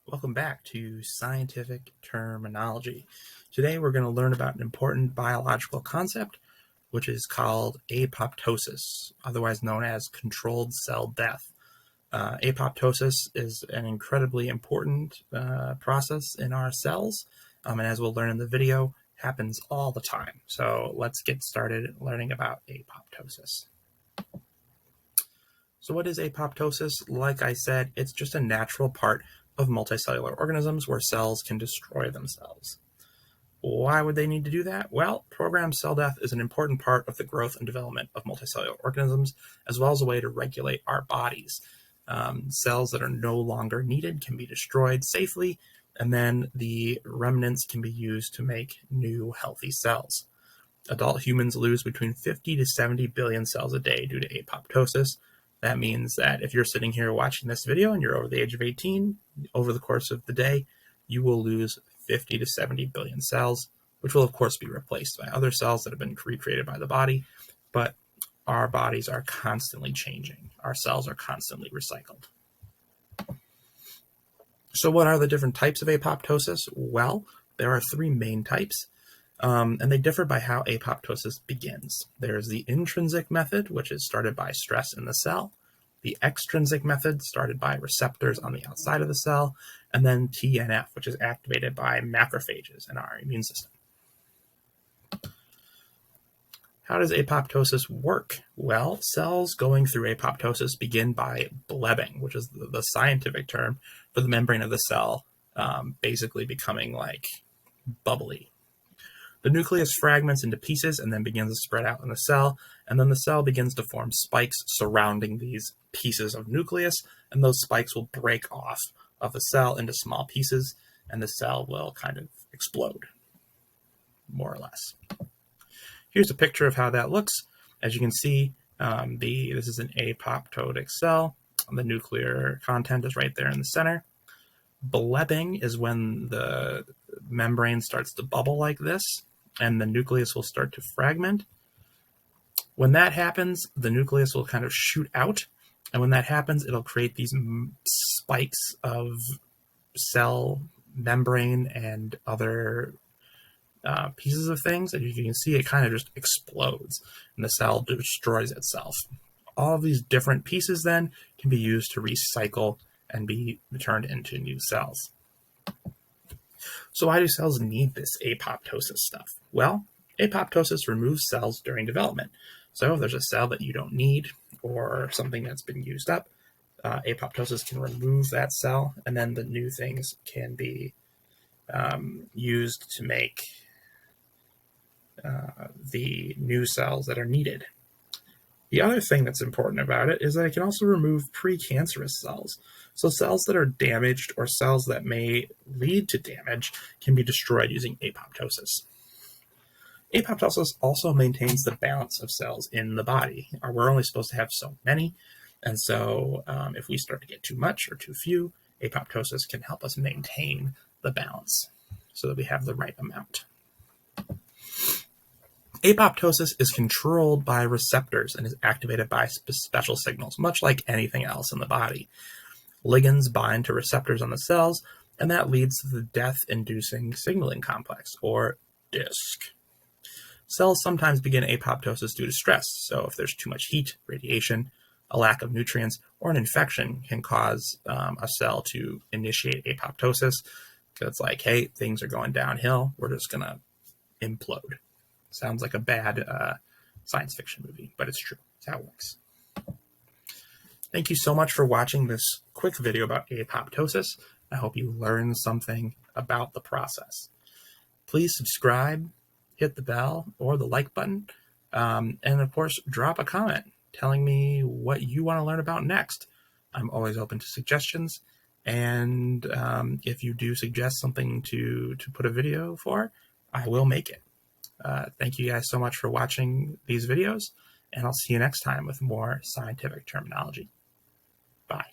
Welcome back to Scientific Terminology. Today we're going to learn about an important biological concept, which is called apoptosis, otherwise known as controlled cell death. Apoptosis is an incredibly important process in our cells, and as we'll learn in the video, happens all the time. So let's get started learning about apoptosis. So what is apoptosis? Like I said, it's just a natural part of multicellular organisms where cells can destroy themselves. Why would they need to do that? Well, programmed cell death is an important part of the growth and development of multicellular organisms, as well as a way to regulate our bodies. Cells that are no longer needed can be destroyed safely, and then the remnants can be used to make new healthy cells. Adult humans lose between 50 to 70 billion cells a day due to apoptosis. That means that if you're sitting here watching this video and you're over the age of 18, over the course of the day, you will lose 50 to 70 billion cells, which will of course be replaced by other cells that have been recreated by the body. But our bodies are constantly changing. Our cells are constantly recycled. So what are the different types of apoptosis? Well, there are three main types. And they differ by how apoptosis begins. There's the intrinsic method, which is started by stress in the cell, the extrinsic method, started by receptors on the outside of the cell, and then TNF, which is activated by macrophages in our immune system. How does apoptosis work? Well, cells going through apoptosis begin by blebbing, which is the scientific term for the membrane of the cell basically becoming like bubbly. The nucleus fragments into pieces and then begins to spread out in the cell, and then the cell begins to form spikes surrounding these pieces of nucleus, and those spikes will break off of the cell into small pieces, and the cell will kind of explode, more or less. Here's a picture of how that looks. As you can see, this is an apoptotic cell. The nuclear content is right there in the center. Blebbing is when the membrane starts to bubble like this, and the nucleus will start to fragment. When that happens, the nucleus will kind of shoot out, and when that happens, it'll create these spikes of cell membrane and other pieces of things, and you can see it kind of just explodes, and the cell destroys itself. All of these different pieces then can be used to recycle and be turned into new cells. So why do cells need this apoptosis stuff? Well, apoptosis removes cells during development. So if there's a cell that you don't need or something that's been used up, apoptosis can remove that cell, and then the new things can be used to make the new cells that are needed. The other thing that's important about it is that it can also remove precancerous cells. So cells that are damaged or cells that may lead to damage can be destroyed using apoptosis. Apoptosis also maintains the balance of cells in the body. We're only supposed to have so many, and so if we start to get too much or too few, apoptosis can help us maintain the balance so that we have the right amount. Apoptosis is controlled by receptors and is activated by special signals, much like anything else in the body. Ligands bind to receptors on the cells, and that leads to the death-inducing signaling complex, or DISC. Cells sometimes begin apoptosis due to stress, so if there's too much heat, radiation, a lack of nutrients, or an infection can cause a cell to initiate apoptosis. So it's like, hey, things are going downhill, we're just going to implode. Sounds like a bad science fiction movie, but it's true. It's how it works. Thank you so much for watching this quick video about apoptosis. I hope you learned something about the process. Please subscribe, hit the bell or the like button, and of course, drop a comment telling me what you want to learn about next. I'm always open to suggestions, and if you do suggest something to put a video for, I will make it. Thank you guys so much for watching these videos, and I'll see you next time with more scientific terminology. Bye.